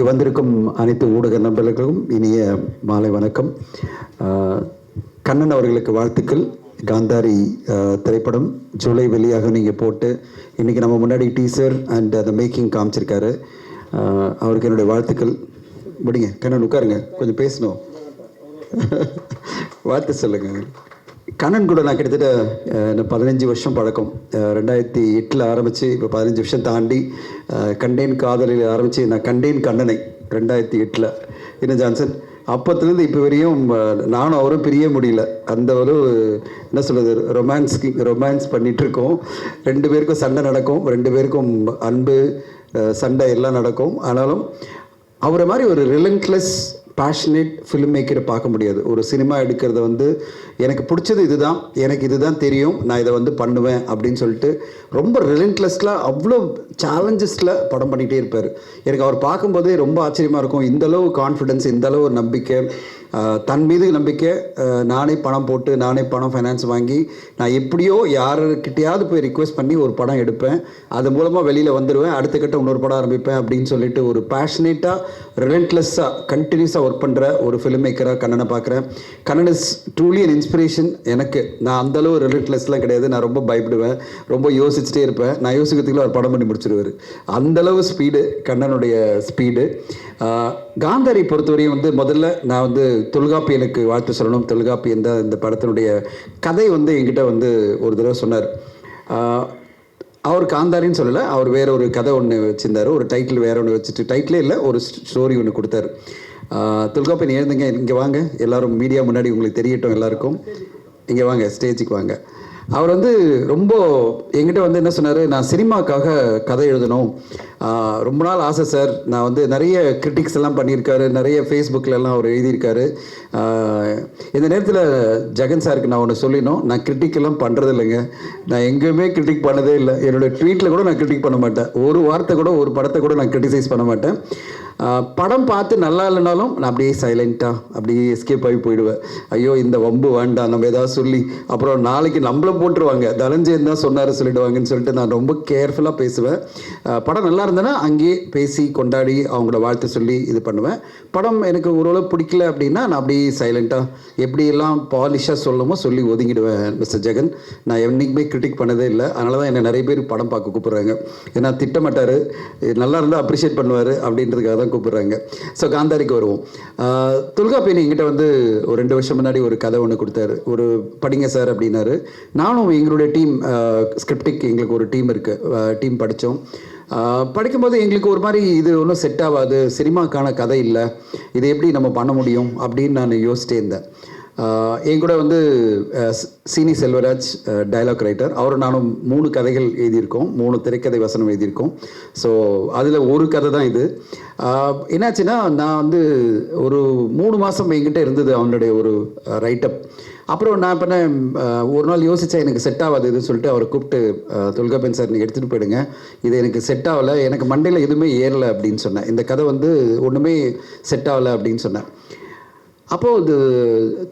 வந்திருக்கும் அனைத்து ஊடக நண்பர்களுக்கும் இனிய மாலை வணக்கம். கண்ணன் அவர்களுக்கு வாழ்த்துக்கள். காந்தாரி திரைப்படம் ஜூலை வெளியாக நீங்கள் போட்டு இன்றைக்கி நம்ம முன்னாடி டீசர் அண்ட் அந்த மேக்கிங் காமிச்சிருக்காரு. அவருக்கு என்னுடைய வாழ்த்துக்கள். முடிங்க கண்ணன், உட்காருங்க, கொஞ்சம் பேசணும். வாழ்த்து சொல்லுங்கள். கண்ணன் கூட நான் கிட்டத்தட்ட 15 வருஷம் பழக்கம். 2008 ஆரம்பித்து இப்போ 15 வருஷம் தாண்டி கண்டேன் காதலில் ஆரம்பித்து நான் கண்டேன் கண்ணனை 2008 இன்னும் ஜான்சன். அப்போத்துலேருந்து இப்போ வரையும் நானும் அவரும் பிரிய முடியல. அந்த ஒரு என்ன சொல்கிறது, ரொமான்ஸ் பண்ணிகிட்ருக்கோம். 2 பேருக்கும் சண்டை நடக்கும், 2 பேருக்கும் அன்பு சண்டை எல்லாம் நடக்கும். ஆனாலும் அவரை மாதிரி ஒரு ரிலன்ட்லெஸ் பேஷனேட் ஃபிலிம் மேக்கரை பார்க்க முடியாது. ஒரு சினிமா எடுக்கிறத வந்து எனக்கு பிடிச்சது இதுதான், எனக்கு இதுதான் தெரியும், நான் இதை வந்து பண்ணுவேன் அப்படின்னு சொல்லிட்டு ரொம்ப ரிலன்ட்லெஸ்ஸில் அவ்வளோ சேலஞ்சஸில் படம் பண்ணிகிட்டே இருப்பார். எனக்கு அவர் பார்க்கும்போதே ரொம்ப ஆச்சரியமாக இருக்கும். இந்தளவு கான்ஃபிடென்ஸ், இந்தளவு ஒரு நம்பிக்கை, தன் மீது நம்பிக்கை. நானே பணம் போட்டு நானே பணம் ஃபைனான்ஸ் வாங்கி நான் எப்படியோ யாருக்கிட்டையாவது போய் ரிக்வெஸ்ட் பண்ணி ஒரு படம் எடுப்பேன், அது மூலமாக வெளியில் வந்துடுவேன், அடுத்த கட்ட இன்னொரு படம் ஆரம்பிப்பேன் அப்படின்னு சொல்லிட்டு ஒரு பேஷனேட்டாக ரிலன்ட்லெஸ்ஸாக கண்டினியூஸாக ஒர்க் பண்ணுற ஒரு ஃபிலிம் மேக்கராக கண்ணனை பார்க்குறேன். Kannan is truly an inspiration எனக்கு. நான் அந்தளவு ரிலன்ட்லெஸ்லாம் கிடையாது. நான் ரொம்ப பயப்படுவேன், ரொம்ப யோசிச்சுட்டே இருப்பேன். நான் யோசிக்கிறதுக்குள்ள ஒரு படம் பண்ணி முடிச்சிருவார். அந்தளவு ஸ்பீடு கண்ணனுடைய ஸ்பீடு. காந்தாரி பொறுத்தவரையும் வந்து முதல்ல நான் வந்து தொல்காப்பியனுக்கு வாழ்த்து சொல்லணும். தொல்காப்பியன் தான் இந்த படத்தினுடைய கதை வந்து என்கிட்ட வந்து ஒரு தடவை சொன்னார். அவர் காந்தாரின்னு சொல்லலை, அவர் வேற ஒரு கதை ஒன்று வச்சுருந்தார். ஒரு டைட்டில் வேற ஒன்று வச்சுட்டு, டைட்டிலே இல்லை, ஒரு ஸ்டோரி ஒன்று கொடுத்தாரு. தொல்காப்பியன் எழுந்துங்க, இங்கே வாங்க, எல்லோரும் மீடியா முன்னாடி உங்களுக்கு தெரியட்டும், எல்லாருக்கும் இங்கே வாங்க, ஸ்டேஜுக்கு வாங்க. அவர் வந்து ரொம்ப என்கிட்ட வந்து என்ன சொன்னார், நான் சினிமாக்காக கதை எழுதணும், ரொம்ப நாள் ஆசை சார். நான் வந்து நிறைய கிரிட்டிக்ஸ் எல்லாம் பண்ணியிருக்காரு, நிறைய ஃபேஸ்புக்கிலலாம் அவர் எழுதியிருக்காரு. இந்த நேரத்தில் ஜெகன் சாருக்கு நான் ஒன்று சொல்லிடணும், நான் கிரிட்டிக்கெல்லாம் பண்ணுறது இல்லைங்க. நான் எங்கேயுமே கிரிட்டிக் பண்ணதே இல்லை. என்னோடய ட்வீட்டில் கூட நான் கிரிட்டிக் பண்ண மாட்டேன். ஒரு வார்த்தை கூட, ஒரு படத்தை கூட நான் கிரிட்டிசைஸ் பண்ண மாட்டேன். படம் பார்த்து நல்லா இல்லைனாலும் நான் அப்படியே சைலண்ட்டாக அப்படியே எஸ்கேப் ஆகி போயிடுவேன். ஐயோ இந்த வம்பு வேண்டாம், நம்ம ஏதாவது சொல்லி அப்புறம் நாளைக்கு நம்மளை போட்டுருவாங்க, தனஞ்சயன் தான் சொன்னார் சொல்லிடுவாங்கன்னு சொல்லிட்டு நான் ரொம்ப கேர்ஃபுல்லாக பேசுவேன். படம் நல்லா இருந்தேன்னா அங்கேயே பேசி கொண்டாடி அவங்கள வாழ்த்து சொல்லி இது பண்ணுவேன். படம் எனக்கு ஓரளவு பிடிக்கல அப்படின்னா நான் அப்படியே சைலண்ட்டாக எப்படியெல்லாம் பாலிஷாக சொல்லணுமோ சொல்லி ஒதுங்கிடுவேன். மிஸ்டர் ஜெகன் நான் என்றைக்குமே கிரிட்டிக் பண்ணதே இல்லை. அதனால தான் என்னை நிறைய பேர் படம் பார்க்க கூப்பிட்றாங்க. ஏன்னா திட்டமாட்டார், நல்லா இருந்தால் அப்ரிஷியேட் பண்ணுவார் அப்படின்றதுக்காக தான் கூப்பிட்றாங்க. ஸோ காந்தாரிக்கு வருவோம். தொல்காப்பியன் என்கிட்ட வந்து ஒரு 2 வருஷம் முன்னாடி ஒரு கதை ஒன்று கொடுத்தாரு. ஒரு படிங்க சார் அப்படின்னாரு. நானும் எங்களுடைய டீம் ஸ்கிரிப்டிக் எங்களுக்கு ஒரு டீம் இருக்குது, டீம் படித்தோம். படிக்கும்போது எங்களுக்கு ஒரு மாதிரி இது ஒன்றும் செட் ஆகாது, சினிமாக்கான கதை இல்லை, இதை எப்படி நம்ம பண்ண முடியும் அப்படின்னு நான் யோசிச்சிட்டே இருந்தேன். என் கூட வந்து சீனி செல்வராஜ் டைலாக் ரைட்டர், அவரும் நானும் 3 கதைகள் எழுதியிருக்கோம், 3 திரைக்கதை வசனம் எழுதியிருக்கோம். ஸோ அதில் ஒரு கதை தான் இது. என்னாச்சுன்னா நான் வந்து ஒரு 3 மாதம் என்கிட்ட இருந்தது அவனுடைய ஒரு ரைட்டப். அப்புறம் நான் இப்போ ஒரு நாள் யோசித்தேன், எனக்கு செட் ஆகாது இதுன்னு சொல்லிட்டு அவரை கூப்பிட்டு, தொல்காப்பியன் சார் நீங்கள் எடுத்துகிட்டு போயிடுங்க, இது எனக்கு செட் ஆகலை, எனக்கு மண்டையில் எதுவுமே ஏறலை அப்படின்னு சொன்னேன். இந்த கதை வந்து ஒன்றுமே செட் ஆகலை அப்படின்னு சொன்னேன். அப்போது இது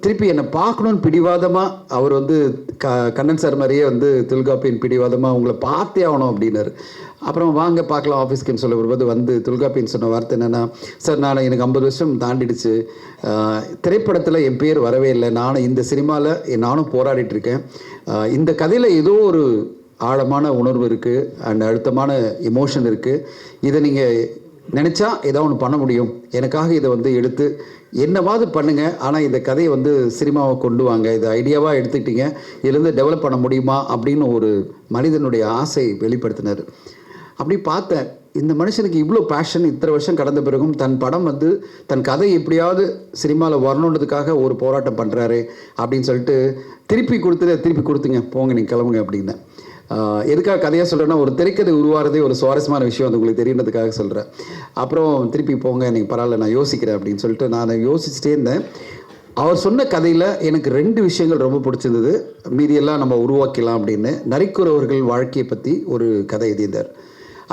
திருப்பி என்னை பார்க்கணுன்னு பிடிவாதமாக அவர் வந்து கண்ணன் சார் மாதிரியே வந்து தொல்காப்பியன் பிடிவாதமாக உங்களை பார்த்தே ஆகணும் அப்படின்னாரு. அப்புறம் வாங்க பார்க்கலாம் ஆஃபீஸ்க்குன்னு சொல்ல வரும்போது வந்து தொல்காப்பியன் சொன்ன வார்த்தை என்னென்னா, சார் நான் எனக்கு 50 வருஷம் தாண்டிடுச்சு, திரைப்படத்தில் என் பேர் வரவே இல்லை, நானும் இந்த சினிமாவில் நானும் போராடிட்டுருக்கேன், இந்த கதையில் ஏதோ ஒரு ஆழமான உணர்வு இருக்குது அண்ட் அழுத்தமான எமோஷன் இருக்குது, இதை நீங்கள் நினச்சா ஏதாவது ஒன்று பண்ண முடியும், எனக்காக இதை வந்து எடுத்து என்னவாது பண்ணுங்கள், ஆனால் இந்த கதையை வந்து சினிமாவை கொண்டு வாங்க, இதை ஐடியாவாக எடுத்துக்கிட்டீங்க, இதுலேருந்து டெவலப் பண்ண முடியுமா அப்படின்னு ஒரு மனிதனுடைய ஆசை வெளிப்படுத்தினார். அப்படி பார்த்தேன், இந்த மனுஷனுக்கு இவ்வளோ பேஷன் இத்தனை வருஷம் கடந்த பிறகும் தன் படம் வந்து தன் கதை எப்படியாவது சினிமாவில் வரணுன்றதுக்காக ஒரு போராட்டம் பண்ணுறாரு அப்படின்னு சொல்லிட்டு திருப்பி கொடுத்துங்க, போங்க நீங்கள் கிளம்புங்க அப்படின்னேன். எதுக்காக கதையாக சொல்கிறேன்னா, ஒரு திரைக்கதை உருவாகிறதே ஒரு சுவாரஸ்யமான விஷயம், அது உங்களுக்கு தெரியுன்றதுக்காக சொல்கிறேன். அப்புறம் திருப்பி போங்க, நீங்கள் பரவாயில்ல நான் யோசிக்கிறேன் அப்படின்னு சொல்லிட்டு நான் யோசிச்சுட்டே இருந்தேன். அவர் சொன்ன கதையில் எனக்கு 2 விஷயங்கள் ரொம்ப பிடிச்சிருந்தது, மீதியெல்லாம் நம்ம உருவாக்கலாம் அப்படின்னு. நரிக்குறவர்கள் வாழ்க்கையை பற்றி ஒரு கதை எழுதியிருந்தார்.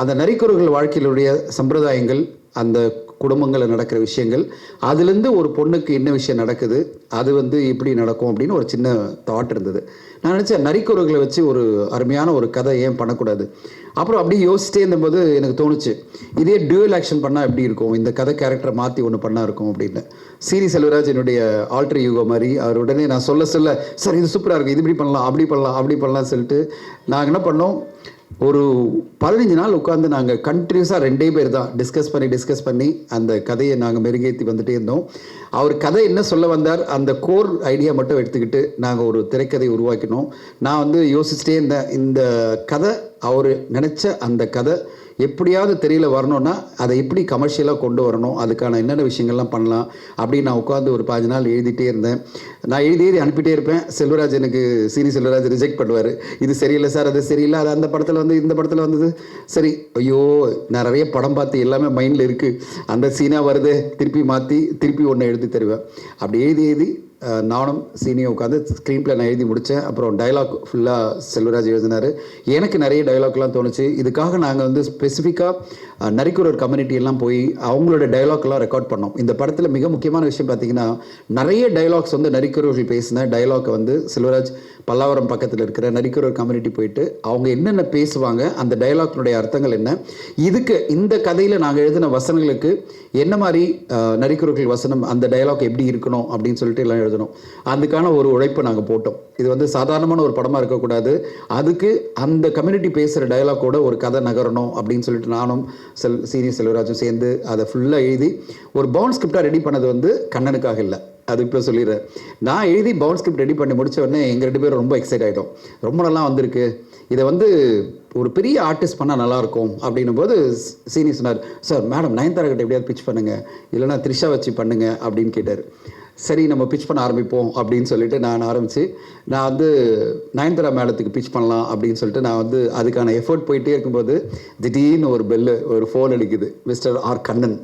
அந்த நரிக்குறவர்கள் வாழ்க்கையிலுடைய சம்பிரதாயங்கள், அந்த குடும்பங்களில் நடக்கிற விஷயங்கள், அதுலேருந்து ஒரு பொண்ணுக்கு என்ன விஷயம் நடக்குது, அது வந்து எப்படி நடக்கும் அப்படின்னு ஒரு சின்ன தாட் இருந்தது. நான் நினச்சேன் நரிக்குறவர்களை வச்சு ஒரு அருமையான ஒரு கதை ஏன் பண்ணக்கூடாது. அப்புறம் அப்படியே யோசிச்சிட்டே இருந்தபோது எனக்கு தோணுச்சு, இதே டியூவல் ஆக்ஷன் பண்ணால் எப்படி இருக்கும், இந்த கதை கேரக்டரை மாற்றி ஒன்று பண்ணா இருக்கும் அப்படின்னு. சீனி செல்வராஜ் என்னுடைய ஆல்டர் யூகோ மாதிரி அவர் உடனே நான் சொல்ல சார் இது சூப்பராக இருக்கும், இது இப்படி பண்ணலாம் அப்படி பண்ணலாம் சொல்லிட்டு நாங்கள் என்ன பண்ணோம், ஒரு 15 நாள் உட்காந்து நாங்கள் கண்டினியூஸாக 2 பேர் தான் டிஸ்கஸ் பண்ணி அந்த கதையை நாங்கள் மெருகேற்றி வந்துட்டே இருந்தோம். அவர் கதை என்ன சொல்ல வந்தார் அந்த கோர் ஐடியா மட்டும் எடுத்துக்கிட்டு நாங்கள் ஒரு திரைக்கதை உருவாக்கினோம். நான் வந்து யோசிச்சுட்டே இருந்தேன், இந்த கதை அவர் நினச்ச அந்த கதை எப்படியாவது தெரியல வரணும்னா அதை எப்படி கமர்ஷியலாக கொண்டு வரணும், அதுக்கான என்னென்ன விஷயங்கள்லாம் பண்ணலாம் அப்படின்னு நான் உட்காந்து ஒரு 15 நாள் எழுதிட்டே இருந்தேன். நான் எழுதி அனுப்பிட்டே இருப்பேன். செல்வராஜ் எனக்கு சீனி செல்வராஜ் ரிஜெக்ட் பண்ணுவார், இது சரியில்லை சார், அது சரியில்லை, அது அந்த படத்தில் வந்து இந்த படத்தில் வந்தது சரி, ஐயோ நான் நிறைய படம் பார்த்து எல்லாமே மைண்டில் இருக்குது, அந்த சீனாக வருது திருப்பி மாற்றி திருப்பி ஒன்று எழுதி தருவேன். அப்படி எழுதி நானும் சீனியை உட்காந்து ஸ்க்ரீன் பிளே நான் எழுதி முடித்தேன். அப்புறம் டைலாக் ஃபுல்லாக செல்வராஜ் எழுதினார். எனக்கு நிறைய டைலாக்லாம் தோணுச்சு. இதுக்காக நாங்கள் வந்து ஸ்பெசிஃபிக்காக நரிக்குறவர் கம்யூனிட்டி எல்லாம் போய் அவங்களோட டைலாக்லாம் ரெக்கார்ட் பண்ணோம். இந்த படத்தில் மிக முக்கியமான விஷயம் பார்த்திங்கன்னா, நிறைய டைலாக்ஸ் வந்து நரிக்குறவர்கள் பேசின டைலாக்கை வந்து செல்வராஜ் பல்லாவரம் பக்கத்தில் இருக்கிற நரிக்குறவர் கம்யூனிட்டி போயிட்டு அவங்க என்னென்ன பேசுவாங்க, அந்த டைலாக்னுடைய அர்த்தங்கள் என்ன, இதுக்கு இந்த கதையில் நாங்கள் எழுதின வசனங்களுக்கு என்ன மாதிரி நரிக்குறவர்கள் வசனம் அந்த டைலாக் எப்படி இருக்கணும் அப்படின்னு சொல்லிட்டு எல்லாம் எழுதணும். அதுக்கான ஒரு உழைப்பை நாங்கள் போட்டோம். இது வந்து சாதாரணமான ஒரு படமாக இருக்கக்கூடாது, அதுக்கு அந்த கம்யூனிட்டி பேசுகிற டைலாக்கோட ஒரு கதை நகரணும் அப்படின்னு சொல்லிட்டு நானும் சீனி செல்வராஜும் சேர்ந்து அதை ஃபுல்லாக எழுதி ஒரு பவுண்ட் ஸ்கிரிப்டாக ரெடி பண்ணது வந்து கண்ணனுக்காக இல்லை, அது இப்போ சொல்லிடுறேன். நான் எழுதி பவுண்ட் ஸ்கிரிப்ட் ரெடி பண்ணி முடித்த உடனே எங்கள் 2 பேரும் ரொம்ப எக்ஸைட் ஆகிட்டோம். ரொம்ப நல்லா வந்திருக்கு, இதை வந்து ஒரு பெரிய ஆர்டிஸ்ட் பண்ணால் நல்லாயிருக்கும் அப்படின்னும் போது சீனி சொன்னார், சார் மேடம் நயன்தாரா கிட்ட எப்படியாவது பிச் பண்ணுங்கள், இல்லைனா த்ரிஷா வச்சு பண்ணுங்க அப்படின்னு கேட்டார். சரி நம்ம பிச் பண்ண ஆரம்பிப்போம் அப்படின்னு சொல்லிட்டு நான் ஆரம்பித்து நான் வந்து நயன்தாரா மேடத்துக்கு பிச் பண்ணலாம் அப்படின்னு சொல்லிட்டு நான் வந்து அதுக்கான எஃபர்ட் போயிட்டே இருக்கும்போது திடீர்னு ஒரு ஃபோன் அடிக்குது, மிஸ்டர் ஆர் கண்ணன்.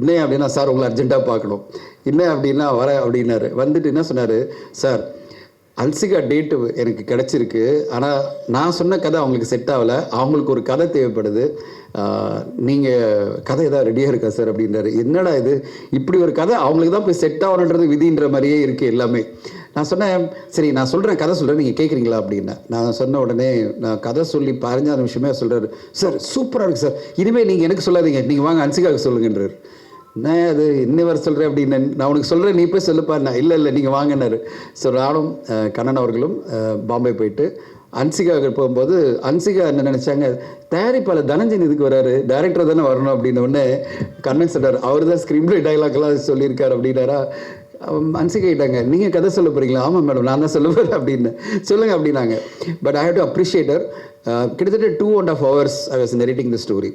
இல்லை அப்படின்னா சார் உங்களை அர்ஜென்ட்டாக பார்க்கணும், இல்லை அப்படின்னா வரேன் அப்படின்னாரு. வந்துட்டு என்ன சொன்னார், சார் அல்சிகா டேட்டு எனக்கு கிடச்சிருக்கு, ஆனால் நான் சொன்ன கதை அவங்களுக்கு செட் ஆகலை, அவங்களுக்கு ஒரு கதை தேவைப்படுது, நீங்கள் கதை ஏதாவது ரெடியாக இருக்கா சார் அப்படின்றாரு. என்னடா இது, இப்படி ஒரு கதை அவங்களுக்கு தான் போய் செட் ஆகணுன்றது விதின்ற மாதிரியே இருக்குது எல்லாமே. நான் சொன்னேன், சரி நான் சொல்கிறேன் கதை சொல்கிறேன் நீங்கள் கேட்குறீங்களா அப்படின்னா. நான் சொன்ன உடனே நான் கதை சொல்லி 15 நிமிஷமே சொல்கிறாரு, சார் சூப்பராக இருக்குது சார், இனிமேல் நீங்கள் எனக்கு சொல்லாதீங்க, நீங்கள் வாங்க அன்சிகாவுக்கு சொல்லுங்கன்றார். நான் அது இன்னும் வர சொல்கிறேன் அப்படின்னு, நான் உனக்கு சொல்கிறேன் நீ போய் சொல்லுப்பாருண்ணா. இல்லை நீங்கள் வாங்கினாரு. ஸோ நானும் கண்ணன் அவர்களும் பாம்பே போயிட்டு அன்சிகாவுக்கு போகும்போது அன்சிகா என்ன நினச்சாங்க, தயாரிப்பாளர் தனஞ்சன் இதுக்கு வராரு, டைரக்டர் தானே வரணும் அப்படின்ன உடனே கண்ணன் சொல்கிறார், அவர் தான் ஸ்க்ரீன் பிளே டைலாக்லாம் சொல்லியிருக்காரு அப்படின்னாரா. அன்சிகா கேட்டாங்க, நீங்கள் கதை சொல்ல போகிறீங்களா? ஆமாம் மேடம் நான் தான் சொல்ல போகிறேன் அப்படின்னு. சொல்லுங்கள் அப்படின்னாங்க. But I have to appreciate her. கிட்டத்தட்ட 2.5 hours I was narrating the story.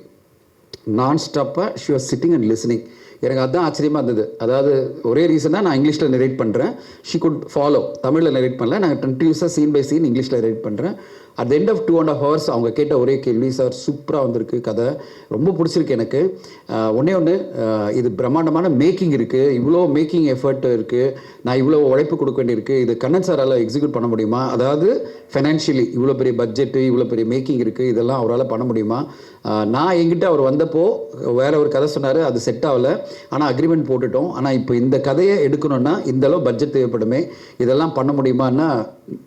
நான் ஸ்டாப்பாக she was sitting and listening. எனக்கு அதுதான் ஆச்சரியமாக இருந்தது. அதாவது ஒரே ரீசனாக நான் இங்கிலீஷில் நரேட் பண்ணுறேன், ஷி குட் ஃபாலோ. தமிழில் நரேட் பண்ணல, நான் கண்டினியூஸாக சீன் பை சீன் இங்கிலீஷில் நரேட் பண்ணுறேன். At the end of 2.5 hours அவங்க கேட்ட ஒரே கேள்வி, சார் சூப்பராக வந்திருக்கு கதை, ரொம்ப பிடிச்சிருக்கு எனக்கு, ஒன்று இது பிரம்மாண்டமான மேக்கிங் இருக்குது, இவ்வளோ மேக்கிங் எஃபர்ட் இருக்குது, நான் இவ்வளோ உழைப்பு கொடுக்க வேண்டியிருக்கு, இது கண்ணன் சாரால் எக்ஸிக்யூட் பண்ண முடியுமா, அதாவது ஃபைனான்ஷியலி இவ்வளோ பெரிய பட்ஜெட்டு இவ்வளோ பெரிய மேக்கிங் இருக்குது, இதெல்லாம் அவரால் பண்ண முடியுமா? நான் எங்கிட்ட அவர் வந்தப்போ வேற ஒரு கதை சொன்னார், அது செட் ஆகலை, ஆனால் அக்ரிமெண்ட் போட்டுட்டோம், ஆனால் இப்போ இந்த கதையை எடுக்கணும்னா இந்தளவு பட்ஜெட் தேவைப்படுமே, இதெல்லாம் பண்ண முடியுமான்னா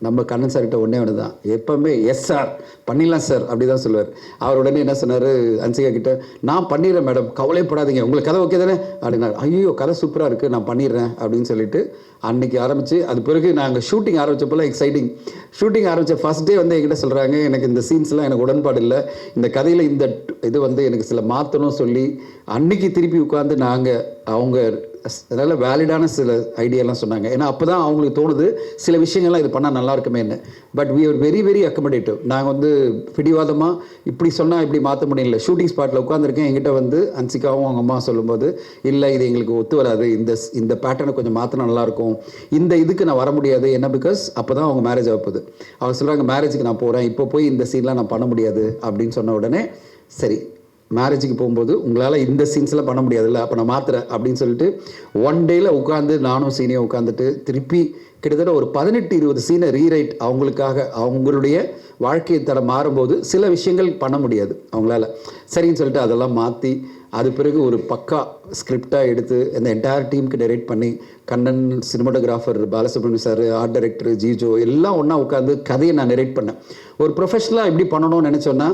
நம்ம கண்ணன் சார்கிட்ட ஒன்றே ஒன்று தான், எப்போவுமே எஸ் சார் பண்ணிடலாம் சார் அப்படி தான் சொல்லுவார். அவர் உடனே என்ன சொன்னார் அன்சிகா கிட்ட, நான் பண்ணிடுறேன் மேடம் கவலைப்படாதீங்க, உங்களுக்கு கதை ஓகே தானே அப்படின்னா. ஐயோ கதை சூப்பராக இருக்குது நான் பண்ணிடுறேன் அப்படின்னு சொல்லிட்டு அன்றைக்கி ஆரம்பித்து, அது பிறகு நாங்கள் ஷூட்டிங் ஆரம்பித்தப்போலாம் எக்ஸைட்டிங். ஷூட்டிங் ஆரம்பித்த ஃபஸ்ட் டே வந்து என்கிட்ட சொல்கிறாங்க, எனக்கு இந்த சீன்ஸ்லாம் எனக்கு உடன்பாடு இல்லை, இந்த கதையில் இந்த இது வந்து எனக்கு சில மாற்றணும் சொல்லி அன்றைக்கி திருப்பி உட்காந்து நாங்கள் அவங்க அதனால் வேலிடான சில ஐடியாலாம் சொன்னாங்க. ஏன்னா அப்போ தான் அவங்களுக்கு தோணுது சில விஷயங்கள்லாம் இது பண்ணால் நல்லா இருக்குமே என்ன. But we are very very accommodative. நாங்கள் வந்து பிடிவாதமாக இப்படி சொன்னால் இப்படி மாற்ற முடியல. ஷூட்டிங் ஸ்பாட்டில் உட்காந்துருக்கேன், என்கிட்ட வந்து அன்சிகாவும் அவங்க அம்மா சொல்லும்போது, இல்லை இது எங்களுக்கு ஒத்து வராது, இந்த பேட்டர்னை கொஞ்சம் மாற்றினா நல்லாயிருக்கும், இந்த இதுக்கு நான் வர முடியாது என்ன, பிகாஸ் அப்போ தான் அவங்க மேரேஜ் ஆகுது. அவங்க சொல்கிறாங்க மேரேஜுக்கு நான் போகிறேன், இப்போ போய் இந்த சீன்லாம் நான் பண்ண முடியாது அப்படின்னு சொன்ன உடனே, சரி மேரேஜுக்கு போகும்போது உங்களால் இந்த சீன்ஸ்லாம் பண்ண முடியாதுல்ல, அப்போ நான் மாற்றுறேன் அப்படின்னு சொல்லிட்டு 1 டேயில் உட்காந்து நானும் சீனியும் உட்காந்துட்டு திருப்பி கிட்டத்தட்ட ஒரு 18-20 சீனை ரீரைட் அவங்களுக்காக. அவங்களுடைய வாழ்க்கை தரம் மாறும்போது சில விஷயங்கள் பண்ண முடியாது அவங்களால, சரின்னு சொல்லிட்டு அதெல்லாம் மாற்றி அது பிறகு ஒரு பக்கா ஸ்கிரிப்டாக எடுத்து இந்த என்டையர் டீமுக்கு டைரக்ட் பண்ணி Kannan, cinematographer Balasubramaniam sir, art director Jijo எல்லாம் ஒன்றா உட்காந்து கதையை நான் நரேட் பண்ணேன். ஒரு ப்ரொஃபஷனலாக எப்படி பண்ணணும்னு நினச்சோன்னா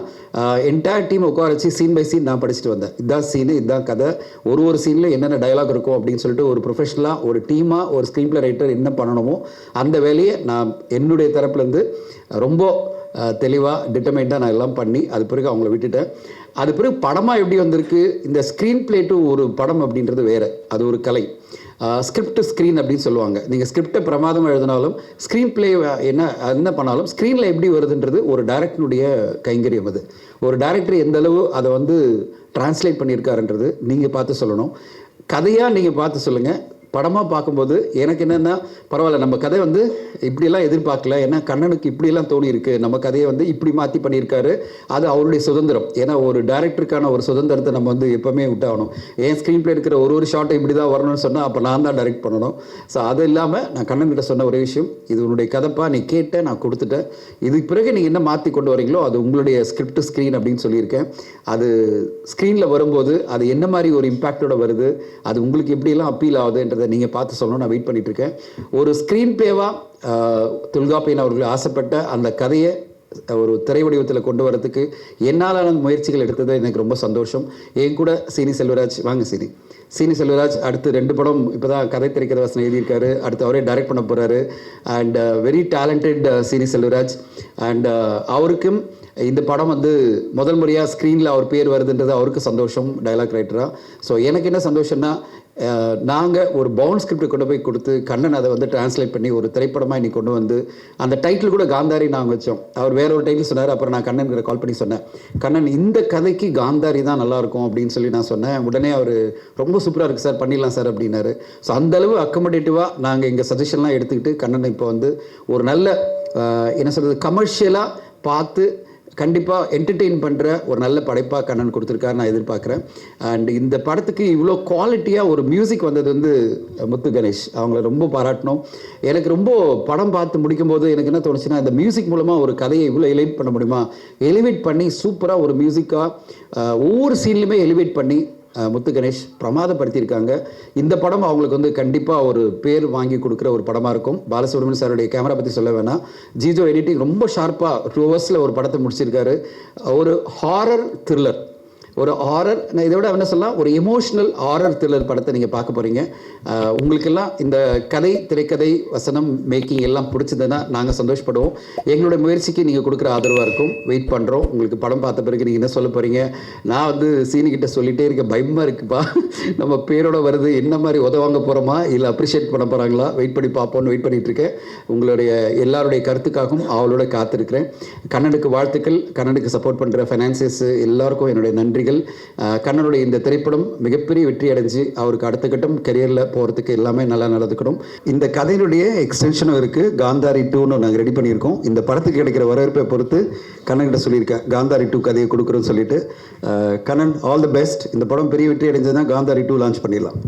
என்டையர் டீம் உட்கார வச்சு சீன் பை சீன் நான் படிச்சுட்டு வந்தேன். இதுதான் சீனு, இதுதான் கதை, ஒரு சீனில் என்னென்ன டயலாக் இருக்கும் அப்படின்னு சொல்லிட்டு ஒரு ப்ரொஃபஷனலாக ஒரு டீமாக ஒரு ஸ்க்ரீன் பிளே ரைட்டர் என்ன பண்ணணுமோ அந்த வேலையை நான் என்னுடைய தரப்புலேருந்து ரொம்ப தெளிவாக டிட்டர்மைண்டாக நான் எல்லாம் பண்ணி அது பிறகு அவங்கள விட்டுட்டேன். அது பிறகு படமாக எப்படி வந்திருக்கு, இந்த ஸ்க்ரீன் பிளே டு ஒரு படம் அப்படின்றது வேறு, அது ஒரு கலை. ஸ்கிரிப்ட் ஸ்க்ரீன் அப்படின்னு சொல்லுவாங்க. நீங்கள் ஸ்கிரிப்டை பிரமாதமாக எழுதினாலும் ஸ்க்ரீன் பிளே என்ன பண்ணாலும் ஸ்க்ரீனில் எப்படி வருதுன்றது ஒரு டைரக்டருடைய கைங்கரியம். அது ஒரு டைரக்டர் எந்த அளவு அதை வந்து டிரான்ஸ்லேட் பண்ணியிருக்காருன்றது நீங்கள் பார்த்து சொல்லணும். கதையாக நீங்கள் பார்த்து சொல்லுங்கள். படமாக பார்க்கும்போது எனக்கு என்னென்னா பரவாயில்ல, நம்ம கதை வந்து இப்படியெல்லாம் எதிர்பார்க்கல, ஏன்னா கண்ணனுக்கு இப்படியெல்லாம் தோணி இருக்குது, நம்ம கதையை வந்து இப்படி மாற்றி பண்ணியிருக்காரு, அது அவருடைய சுதந்திரம். ஏன்னா ஒரு டைரக்டருக்கான ஒரு சுதந்திரத்தை நம்ம வந்து எப்போவுமே விட்டாகணும். ஏன் ஸ்க்ரீன் பிளே இருக்கிற ஒரு ஷாட்டை இப்படி தான் வரணும்னு சொன்னால் அப்போ நான் தான் டைரக்ட் பண்ணணும். ஸோ அது இல்லாமல் நான் கண்ணன்கிட்ட சொன்ன ஒரே விஷயம், இது உன்னுடைய கதைப்பா, நீ கேட்ட, நான் கொடுத்துட்டேன், இதுக்கு பிறகு நீங்கள் என்ன மாற்றி கொண்டு வரீங்களோ அது உங்களுடைய ஸ்கிரிப்ட் ஸ்க்ரீன் அப்படின்னு சொல்லியிருக்கேன். அது ஸ்க்ரீனில் வரும்போது அது என்ன மாதிரி ஒரு இம்பேக்டோட வருது, அது உங்களுக்கு எப்படியெல்லாம் அப்பீல் ஆகுதுன்றதை நீங்கள் பார்த்து சொல்லணும். நான் வெயிட் பண்ணிட்டு இருக்கேன். ஒரு ஸ்க்ரீன் பிளேவாக தொல்காப்பியன் அவர்கள் ஆசைப்பட்ட அந்த கதையை ஒரு திரை வடிவத்தில் கொண்டு வரதுக்கு என்னால் முயற்சிகள் எடுத்தது எனக்கு ரொம்ப சந்தோஷம். என் கூட சீனி செல்வராஜ், வாங்க சீனி செல்வராஜ் அடுத்து 2 படம் இப்போ தான் கதை திரைக்கதை வசனம் எழுதியிருக்காரு, அடுத்து அவரே டைரக்ட் பண்ண போகிறாரு. அண்ட் வெரி டேலண்டட் சீனி செல்வராஜ். அண்ட் அவருக்கும் இந்த படம் வந்து முதல் முறையாக ஸ்க்ரீனில் அவர் பேர் வருதுன்றது அவருக்கு சந்தோஷம், டைலாக் ரைட்டராக. ஸோ எனக்கு என்ன சந்தோஷம்னா, நாங்கள் ஒரு பவுண்ட் ஸ்கிரிப்டை கொண்டு போய் கொடுத்து கண்ணன் அதை வந்து டிரான்ஸ்லேட் பண்ணி ஒரு திரைப்படமாக இன்னைக்கு கொண்டு வந்து அந்த டைட்டில் கூட காந்தாரி நாங்கள் வச்சோம். அவர் வேற ஒரு டைட்டில் சொன்னார். அப்புறம் நான் கண்ணன்கிட்ட கால் பண்ணி சொன்னேன், கண்ணன் இந்த கதைக்கு காந்தாரி தான் நல்லாயிருக்கும் அப்படின்னு சொல்லி நான் சொன்னேன். உடனே அவர் ரொம்ப சூப்பராக இருக்குது சார், பண்ணிடலாம் சார் அப்படின்னாரு. ஸோ அந்தளவு அக்கமடேட்டிவாக நாங்கள் எங்கள் சஜஷன்லாம் எடுத்துக்கிட்டு கண்ணன் இப்போ வந்து ஒரு நல்ல என்ன சொல்கிறது, கமர்ஷியலாக பார்த்து கண்டிப்பாக என்டர்டெயின் பண்ணுற ஒரு நல்ல படைப்பாக கண்ணன் கொடுத்துருக்காரு நான் எதிர்பார்க்குறேன். அண்ட் இந்த படத்துக்கு இவ்வளோ குவாலிட்டியாக ஒரு மியூசிக் வந்தது வந்து முத்து கணேஷ், அவங்கள ரொம்ப பாராட்டணும். எனக்கு ரொம்ப படம் பார்த்து முடிக்கும்போது எனக்கு என்ன தோணுச்சுன்னா, இந்த மியூசிக் மூலமாக ஒரு கதையை இவ்வளோ எலிவேட் பண்ண முடியுமா, எலிவேட் பண்ணி சூப்பராக ஒரு மியூசிக்காக ஒவ்வொரு சீன்லையுமே எலிவேட் பண்ணி முத்து கணேஷ் பிரமாதப்படுத்தியிருக்காங்க. இந்த படம் அவங்களுக்கு வந்து கண்டிப்பாக ஒரு பேர் வாங்கி கொடுக்குற ஒரு படமாக இருக்கும். பாலசுப்ரமணியம் சாருடைய கேமரா பற்றி சொல்ல வேணாம். ஜிஜோ எடிட்டிங் ரொம்ப ஷார்ப்பாக 2 ஹவர்ஸில் ஒரு படத்தை முடிச்சிருக்காரு. ஒரு ஹாரர் த்ரில்லர், ஒரு ஹாரர், நான் இதை விட என்ன சொல்லலாம், ஒரு எமோஷ்னல் ஹாரர் த்ரில்லர் படத்தை நீங்கள் பார்க்க போகிறீங்க. உங்களுக்கெல்லாம் இந்த கதை, திரைக்கதை, வசனம், மேக்கிங் எல்லாம் பிடிச்சதுன்னா நாங்கள் சந்தோஷப்படுவோம். எங்களுடைய முயற்சிக்கு நீங்கள் கொடுக்குற ஆதரவாக இருக்கும். வெயிட் பண்ணுறோம். உங்களுக்கு படம் பார்த்த பிறகு நீங்கள் என்ன சொல்ல போகிறீங்க. நான் வந்து சீனிக்கிட்ட சொல்லிகிட்டே இருக்கேன், பயமாக இருக்குப்பா, நம்ம பேரோட வருது, என்ன மாதிரி உதவாங்க போகிறோமா இல்லை அப்ரிஷியேட் பண்ண போகிறாங்களா, வெயிட் பண்ணி பார்ப்போன்னு வெயிட் பண்ணிகிட்டு இருக்கேன். உங்களுடைய எல்லாருடைய கருத்துக்காகவும் அவளோட காத்திருக்கிறேன். கண்ணனுக்கு வாழ்த்துக்கள். கண்ணனுக்கு சப்போர்ட் பண்ணுற ஃபைனான்சியர்ஸ் எல்லாருக்கும் என்னுடைய நன்றிகள். கண்ணனுடைய இந்த திரைப்படம் மிகப்பெரிய வெற்றி அடைஞ்சு அவருக்கு அடுத்த கட்டம் கரியரில் போகிறதுக்கு எல்லாமே நல்லா நடந்துக்கணும். இந்த கதையினுடைய எக்ஸ்டென்ஷனும் இருக்குது, காந்தாரி 2ன்னு நாங்கள் ரெடி பண்ணியிருக்கோம். இந்த படத்துக்கு கிடைக்கிற வரவேற்பை பொறுத்து கண்ணன்கிட்ட சொல்லியிருக்கேன், காந்தாரி 2 கதையை கொடுக்குறோன்னு சொல்லிட்டு. Kannan, all the best. இந்த படம் பெரிய வெற்றி அடைஞ்சதுன்னா காந்தாரி 2 லான்ச் பண்ணிடலாம்.